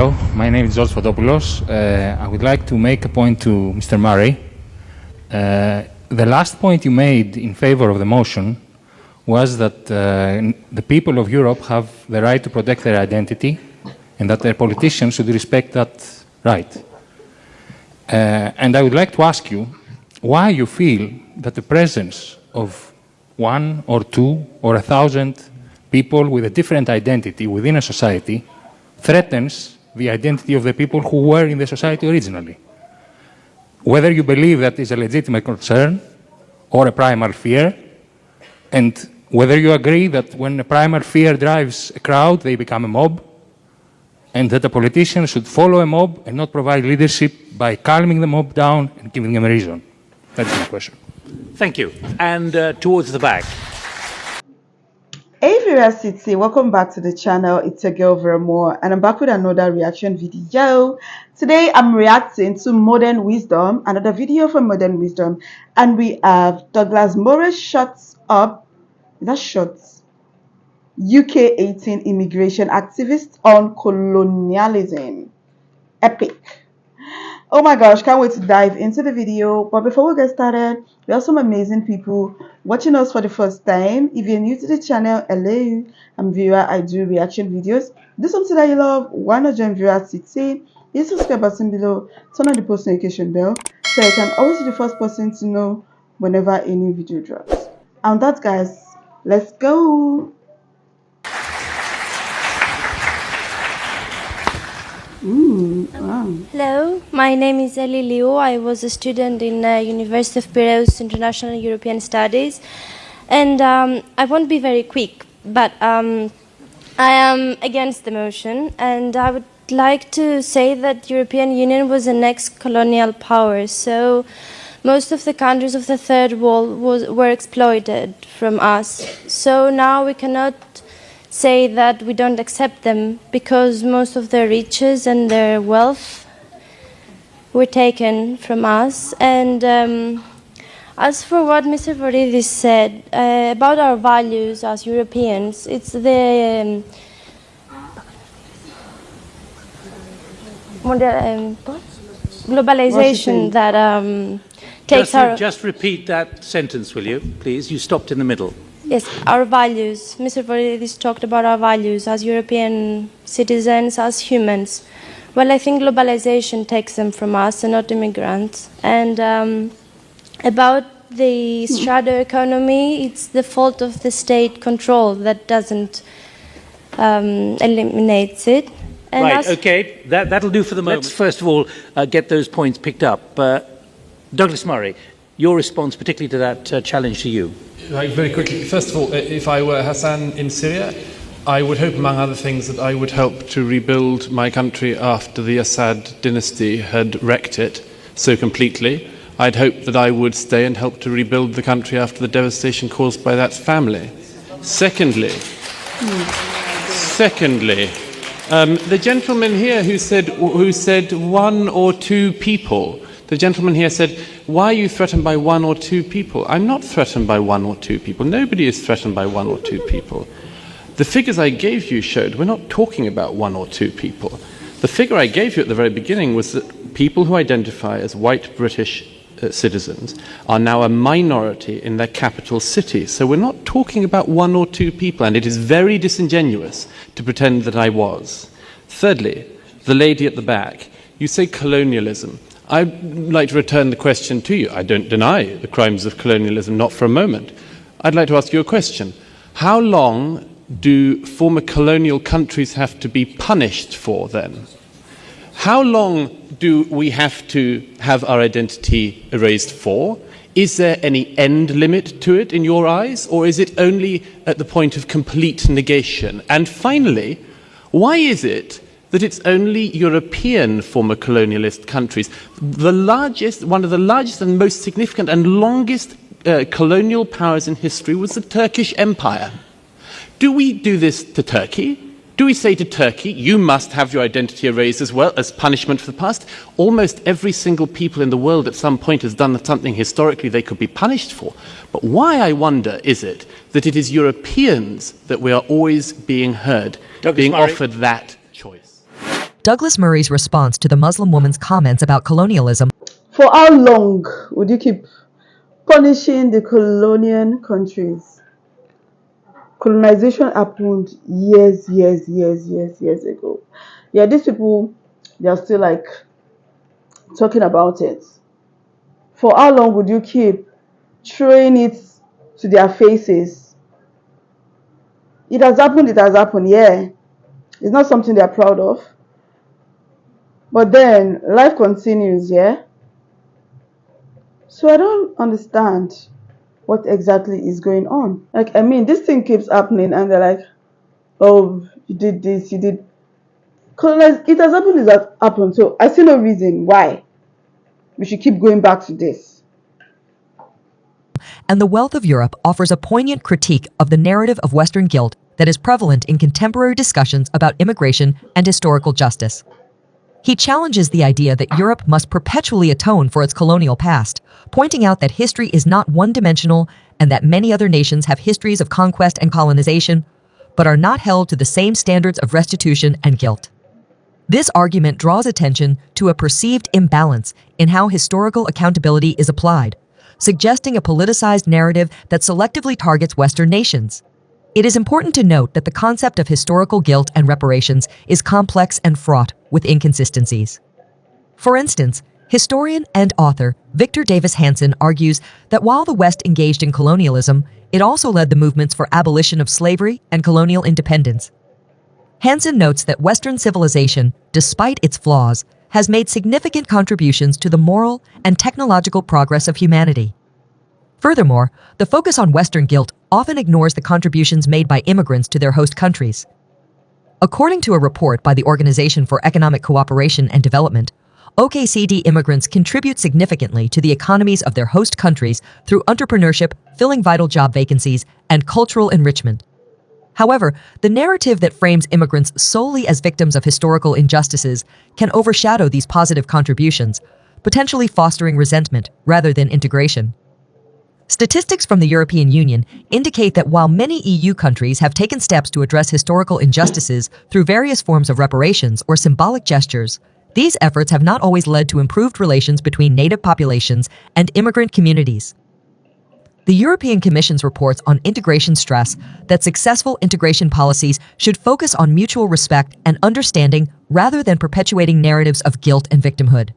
Hello, my name is George Fotopoulos. I would like to make a point to Mr. Murray. The last point you made in favor of the motion was that the people of Europe have the right to protect their identity and that their politicians should respect that right. And I would like to ask you why you feel that the presence of one or two or 1,000 people with a different identity within a society threatens the identity of the people who were in the society originally. Whether you believe that is a legitimate concern or a primal fear, and whether you agree that when a primal fear drives a crowd, they become a mob, and that a politician should follow a mob and not provide leadership by calming the mob down and giving them a reason. That's my question. Thank you. And towards the back. Hey City, welcome back to the channel. It's your girl Vera Moore, and I'm back with another reaction video. Today I'm reacting to Modern Wisdom, another video from Modern Wisdom, and we have Douglas Murray shuts up, that's shots, UK 18 immigration activist on colonialism. Epic. Oh my gosh, can't wait to dive into the video. But before we get started, we have some amazing people watching us for the first time. If you're new to the channel, hello, I'm Vera. I do reaction videos. Do something that you love, why not join Vera City? Hit the subscribe button below, turn on the post notification bell so you can always be the first person to know whenever a new video drops. And that, guys, let's go. Wow. Hello, my name is Eli Liu. I was a student in University of Piraeus International European Studies, and I won't be very quick, but I am against the motion, and I would like to say that European Union was an ex-colonial power, so most of the countries of the Third World were exploited from us. So now we cannot say that we don't accept them because most of their riches and their wealth were taken from us. And as for what Mr. Voridis said about our values as Europeans, it's the globalization that takes Just repeat that sentence, will you, please? You stopped in the middle. Yes, our values. Mr. Voridis talked about our values as European citizens, as humans. Well, I think globalization takes them from us and not immigrants. And about the shadow economy, it's the fault of the state control that doesn't eliminate it. And right, okay, that'll do for the moment. Let's first of all get those points picked up. Douglas Murray, your response particularly to that challenge to you. Right, very quickly. First of all, if I were Hassan in Syria, I would hope, among other things, that I would help to rebuild my country after the Assad dynasty had wrecked it so completely. I'd hope that I would stay and help to rebuild the country after the devastation caused by that family. Secondly, the gentleman here who said one or two people. The gentleman here said, why are you threatened by one or two people? I'm not threatened by one or two people. Nobody is threatened by one or two people. The figures I gave you showed we're not talking about one or two people. The figure I gave you at the very beginning was that people who identify as white British citizens are now a minority in their capital city. So we're not talking about one or two people, and it is very disingenuous to pretend that I was. Thirdly, the lady at the back, you say colonialism. I'd like to return the question to you. I don't deny the crimes of colonialism, not for a moment. I'd like to ask you a question. How long do former colonial countries have to be punished for then? How long do we have to have our identity erased for? Is there any end limit to it in your eyes, or is it only at the point of complete negation? And finally, why is it that it's only European former colonialist countries? One of the largest and most significant and longest colonial powers in history was the Turkish Empire. Do we do this to Turkey? Do we say to Turkey, you must have your identity erased as well as punishment for the past? Almost every single people in the world at some point has done something historically they could be punished for. But why, I wonder, is it that it is Europeans that we are always being heard, being offered that choice? Douglas Murray's response to the Muslim woman's comments about colonialism. For how long would you keep punishing the colonial countries? Colonization happened years ago. Yeah, these people, they are still like talking about it. For how long would you keep throwing it to their faces? It has happened, yeah. It's not something they are proud of. But then life continues, yeah. So I don't understand what exactly is going on. Like, I mean, this thing keeps happening and they're like, oh, you did this, you did. It has happened, it has happened. So I see no reason why we should keep going back to this. And The Wealth of Europe offers a poignant critique of the narrative of Western guilt that is prevalent in contemporary discussions about immigration and historical justice. He challenges the idea that Europe must perpetually atone for its colonial past, pointing out that history is not one-dimensional and that many other nations have histories of conquest and colonization, but are not held to the same standards of restitution and guilt. This argument draws attention to a perceived imbalance in how historical accountability is applied, suggesting a politicized narrative that selectively targets Western nations. It is important to note that the concept of historical guilt and reparations is complex and fraught with inconsistencies. For instance, historian and author Victor Davis Hanson argues that while the West engaged in colonialism, it also led the movements for abolition of slavery and colonial independence. Hanson notes that Western civilization, despite its flaws, has made significant contributions to the moral and technological progress of humanity. Furthermore, the focus on Western guilt often ignores the contributions made by immigrants to their host countries. According to a report by the Organization for Economic Cooperation and Development, OKCD immigrants contribute significantly to the economies of their host countries through entrepreneurship, filling vital job vacancies, and cultural enrichment. However, the narrative that frames immigrants solely as victims of historical injustices can overshadow these positive contributions, potentially fostering resentment rather than integration. Statistics from the European Union indicate that while many EU countries have taken steps to address historical injustices through various forms of reparations or symbolic gestures, these efforts have not always led to improved relations between native populations and immigrant communities. The European Commission's reports on integration stress that successful integration policies should focus on mutual respect and understanding rather than perpetuating narratives of guilt and victimhood.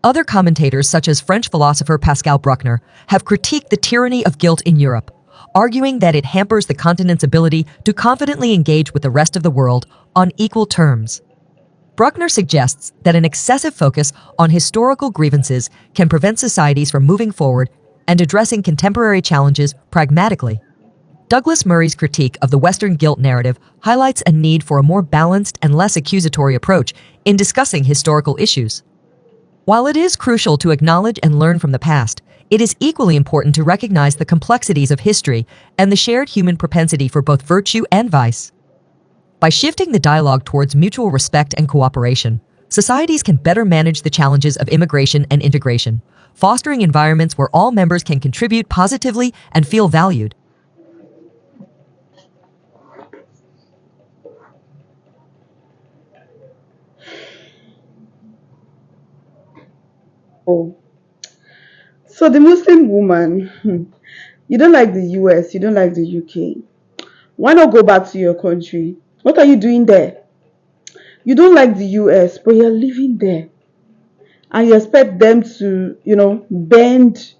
Other commentators, such as French philosopher Pascal Bruckner, have critiqued the tyranny of guilt in Europe, arguing that it hampers the continent's ability to confidently engage with the rest of the world on equal terms. Bruckner suggests that an excessive focus on historical grievances can prevent societies from moving forward and addressing contemporary challenges pragmatically. Douglas Murray's critique of the Western guilt narrative highlights a need for a more balanced and less accusatory approach in discussing historical issues. While it is crucial to acknowledge and learn from the past, it is equally important to recognize the complexities of history and the shared human propensity for both virtue and vice. By shifting the dialogue towards mutual respect and cooperation, societies can better manage the challenges of immigration and integration, fostering environments where all members can contribute positively and feel valued. Oh. So the Muslim woman, you don't like the US, you don't like the UK. Why not go back to your country? What are you doing there? You don't like the US, but you're living there. And you expect them to, bend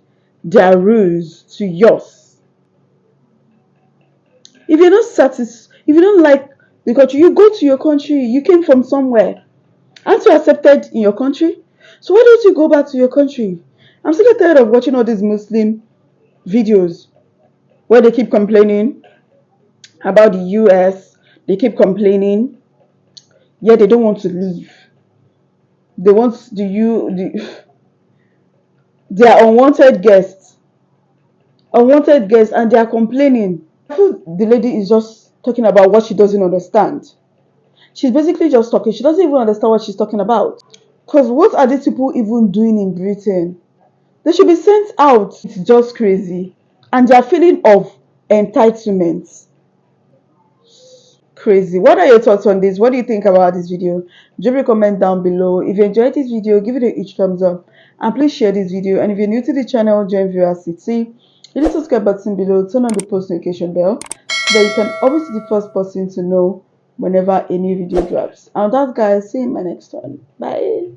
their rules to yours. If you're not satisfied, if you don't like the country, you go to your country. You came from somewhere. Aren't you accepted in your country? So why don't you go back to your country? I'm sick tired of watching all these Muslim videos where they keep complaining about the US. They keep complaining. Yeah, they don't want to leave. They want they are unwanted guests. Unwanted guests, and they are complaining. I feel the lady is just talking about what she doesn't understand. She's basically just talking. She doesn't even understand what she's talking about. Because what are these people even doing in Britain? They should be sent out. It's just crazy. And their feeling of entitlement. crazy. What are your thoughts on this? What do you think about this video? Do leave a comment down below. If you enjoyed this video, give it a huge thumbs up and please share this video. And if you're new to the channel, join Viewer City. Hit the subscribe button below, turn on the post notification bell so that you can always be the first person to know whenever a new video drops. And with that, guys, see you in my next one. Bye.